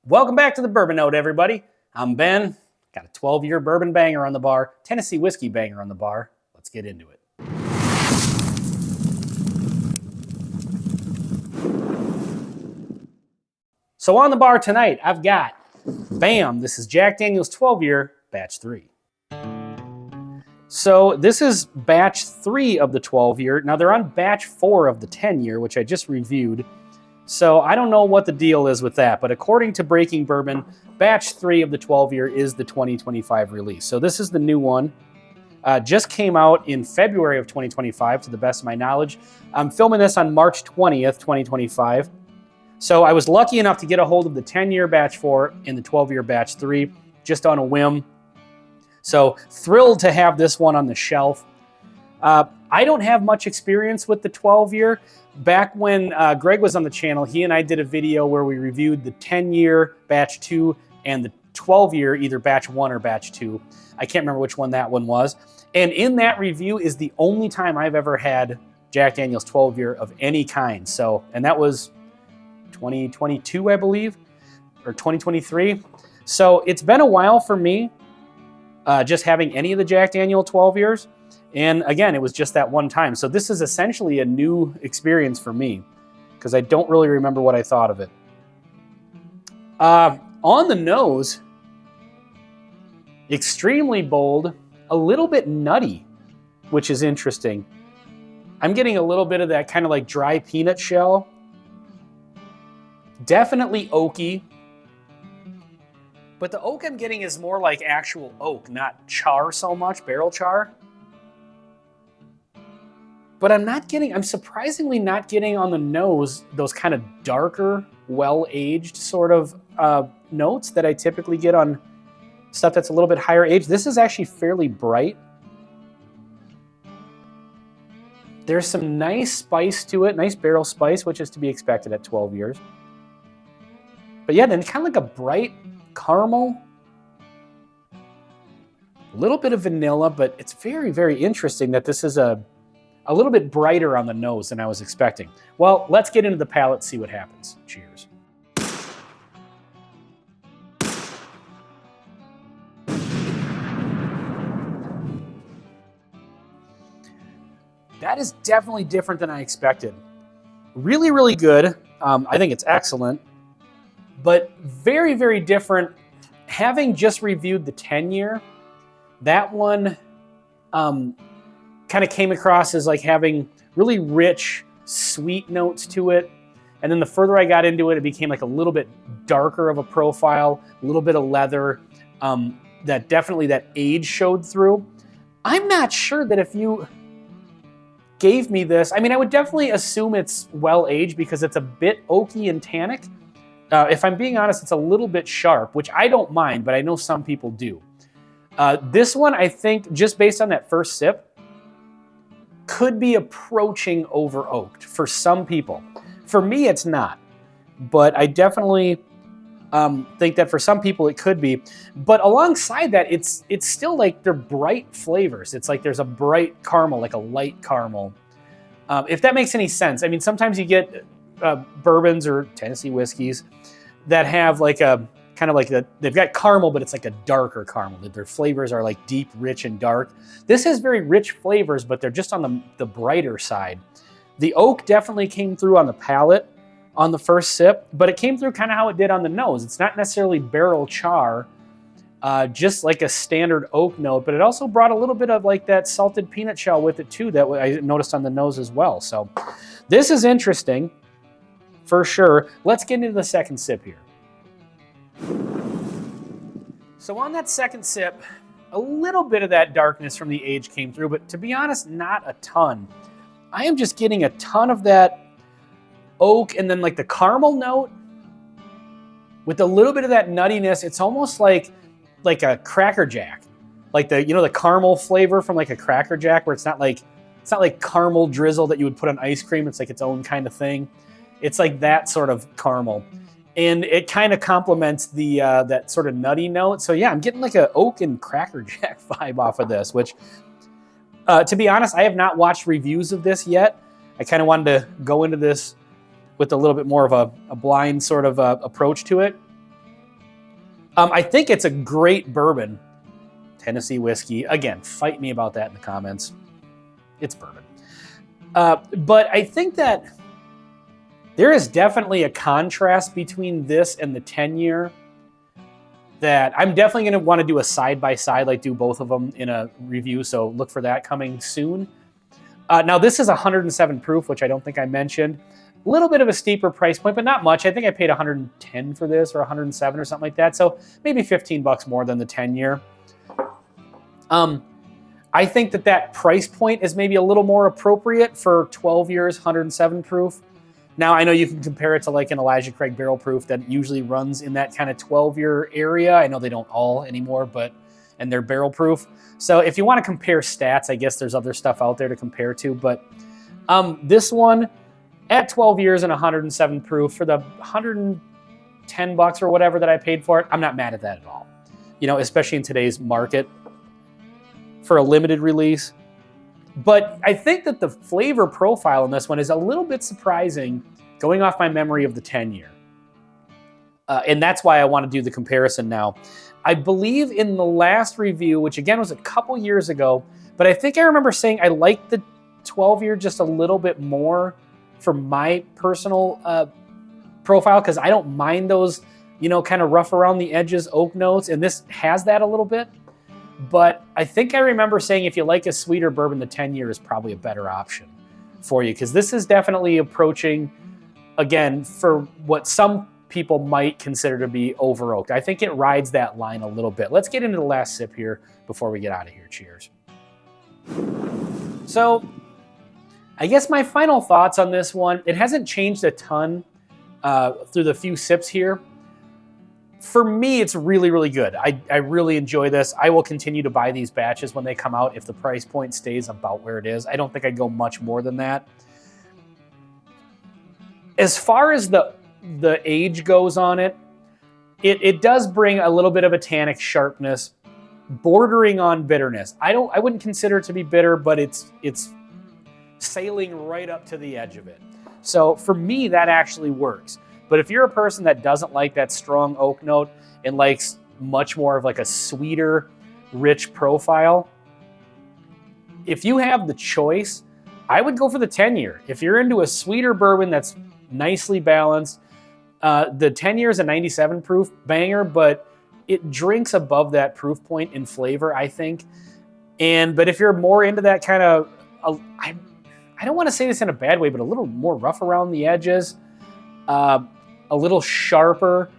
Welcome back to the Bourbon Note, everybody. I'm Ben. Got a 12-year bourbon banger on the bar, Tennessee whiskey banger on the bar. Let's get into it. So on the bar tonight, I've got, bam, this is Jack Daniel's 12-year batch 3. So this is batch 3 of the 12-year. Now they're on batch 4 of the 10-year, which I just reviewed. So I don't know what the deal is with that, but according to Breaking Bourbon, batch 3 of the 12-year is the 2025 release. So this is the new one. Just came out in February of 2025, to the best of my knowledge. I'm filming this on March 20th, 2025. So I was lucky enough to get a hold of the 10-year batch 4 and the 12-year batch 3, just on a whim. So thrilled to have this one on the shelf. I don't have much experience with the 12-year. Back when Greg was on the channel, he and I did a video where we reviewed the 10-year batch 2 and the 12-year, either batch 1 or batch 2. I can't remember which one that one was. And in that review is the only time I've ever had Jack Daniel's 12-year of any kind. So, and that was 2022, I believe, or 2023. So it's been a while for me just having any of the Jack Daniel 12 years. And again, it was just that one time. So this is essentially a new experience for me because I don't really remember what I thought of it. On the nose, extremely bold, a little bit nutty, which is interesting. I'm getting a little bit of that kind of like dry peanut shell. Definitely oaky. But the oak I'm getting is more like actual oak, not char so much, barrel char. But I'm surprisingly not getting on the nose those kind of darker, well-aged sort of notes that I typically get on stuff that's a little bit higher aged. This is actually fairly bright. There's some nice spice to it, nice barrel spice, which is to be expected at 12 years. But yeah, then kind of like a bright caramel. A little bit of vanilla, but it's very, very interesting that this is a little bit brighter on the nose than I was expecting. Well, let's get into the palate, see what happens. Cheers. That is definitely different than I expected. Really, really good. I think it's excellent, but very, very different. Having just reviewed the 10-year, that one kind of came across as like having really rich, sweet notes to it. And then the further I got into it, it became like a little bit darker of a profile, a little bit of leather, that definitely that age showed through. I'm not sure that if you gave me this, I mean, I would definitely assume it's well-aged because it's a bit oaky and tannic. If I'm being honest, it's a little bit sharp, which I don't mind, but I know some people do. This one, I think, just based on that first sip, could be approaching over oaked for some people. For me, it's not, but I definitely think that for some people it could be. But alongside that, it's still like they're bright flavors. It's like there's a bright caramel, like a light caramel. If that makes any sense. I mean, sometimes you get bourbons or Tennessee whiskeys that have like a kind of like they've got caramel, but it's like a darker caramel. Their flavors are like deep, rich, and dark. This has very rich flavors, but they're just on the brighter side. The oak definitely came through on the palate on the first sip, but it came through kind of how it did on the nose. It's not necessarily barrel char, just like a standard oak note, but it also brought a little bit of like that salted peanut shell with it too that I noticed on the nose as well. So this is interesting for sure. Let's get into the second sip here. So on that second sip, a little bit of that darkness from the age came through, but to be honest, not a ton. I am just getting a ton of that oak and then like the caramel note with a little bit of that nuttiness. It's almost like a Cracker Jack, like the caramel flavor from like a Cracker Jack, where it's not like caramel drizzle that you would put on ice cream. It's like its own kind of thing. It's like that sort of caramel. And it kind of complements the that sort of nutty note. So yeah, I'm getting like an oak and Cracker Jack vibe off of this, which to be honest, I have not watched reviews of this yet. I kind of wanted to go into this with a little bit more of a blind sort of approach to it. I think it's a great bourbon. Tennessee whiskey. Again, fight me about that in the comments. It's bourbon. But I think that there is definitely a contrast between this and the 10-year that I'm definitely going to want to do a side-by-side, like do both of them in a review, so look for that coming soon. Now, this is 107 proof, which I don't think I mentioned. A little bit of a steeper price point, but not much. I think I paid 110 for this, or 107 or something like that, so maybe 15 bucks more than the 10-year. I think that that price point is maybe a little more appropriate for 12 years, 107 proof. Now, I know you can compare it to like an Elijah Craig barrel proof that usually runs in that kind of 12-year area. I know they don't all anymore, and they're barrel proof. So if you want to compare stats, I guess there's other stuff out there to compare to. But this one at 12 years and 107 proof for the 110 bucks or whatever that I paid for it, I'm not mad at that at all. You know, especially in today's market for a limited release. But I think that the flavor profile in this one is a little bit surprising going off my memory of the 10-year. And that's why I want to do the comparison now. I believe in the last review, which again was a couple years ago, but I think I remember saying I liked the 12-year just a little bit more for my personal profile, because I don't mind those, you know, kind of rough around the edges oak notes, and this has that a little bit. But I think I remember saying if you like a sweeter bourbon, the 10-year is probably a better option for you, because this is definitely approaching, again, for what some people might consider to be over oaked. I think it rides that line a little bit. Let's get into the last sip here before we get out of here. Cheers. So I guess my final thoughts on this one, it hasn't changed a ton through the few sips here. For me, it's really, really good. I really enjoy this. I will continue to buy these batches when they come out if the price point stays about where it is. I don't think I'd go much more than that. As far as the age goes on it, it does bring a little bit of a tannic sharpness, bordering on bitterness. I wouldn't consider it to be bitter, but it's sailing right up to the edge of it. So for me, that actually works. But if you're a person that doesn't like that strong oak note and likes much more of like a sweeter, rich profile, if you have the choice, I would go for the 10-year. If you're into a sweeter bourbon that's nicely balanced, the 10-year is a 97 proof banger, but it drinks above that proof point in flavor, I think. But if you're more into that kind of, I don't want to say this in a bad way, but a little more rough around the edges, a little sharper,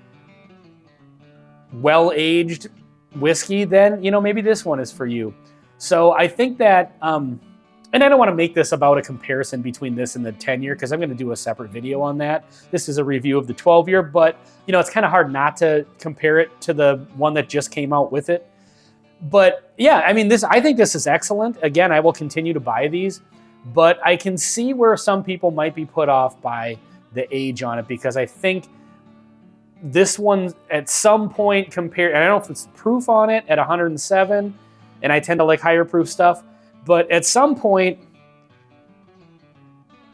well-aged whiskey, then, you know, maybe this one is for you. So I think that, and I don't want to make this about a comparison between this and the 10-year, because I'm going to do a separate video on that. This is a review of the 12-year, but, you know, it's kind of hard not to compare it to the one that just came out with it. But yeah, I mean, I think this is excellent. Again, I will continue to buy these, but I can see where some people might be put off by the age on it, because I think this one at some point compared, and I don't know if it's proof on it at 107, and I tend to like higher proof stuff, but at some point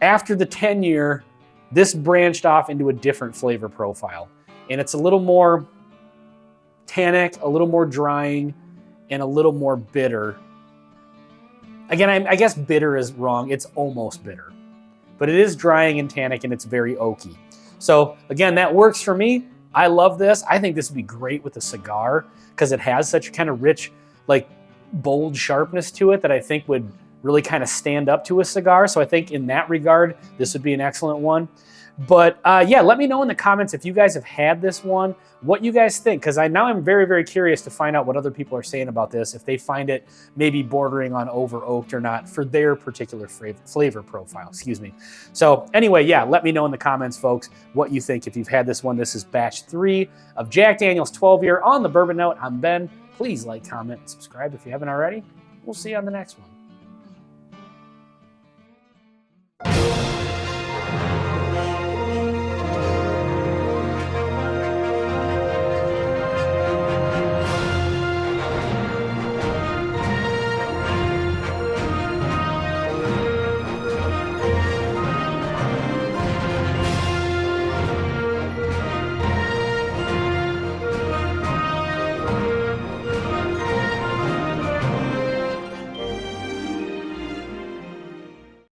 after the 10-year, this branched off into a different flavor profile, and it's a little more tannic, a little more drying, and a little more bitter. Again, I guess bitter is wrong. It's almost bitter. But it is drying and tannic, and it's very oaky. So again, that works for me. I love this. I think this would be great with a cigar, because it has such a kind of rich, like bold sharpness to it that I think would really kind of stand up to a cigar. So I think in that regard, this would be an excellent one. But yeah, let me know in the comments if you guys have had this one, what you guys think, because now I'm very, very curious to find out what other people are saying about this, if they find it maybe bordering on over oaked or not for their particular flavor profile, excuse me. So anyway, yeah, let me know in the comments, folks, what you think if you've had this one. This is batch 3 of Jack Daniel's 12-year on the Bourbon Note. I'm Ben. Please like, comment, and subscribe if you haven't already. We'll see you on the next one.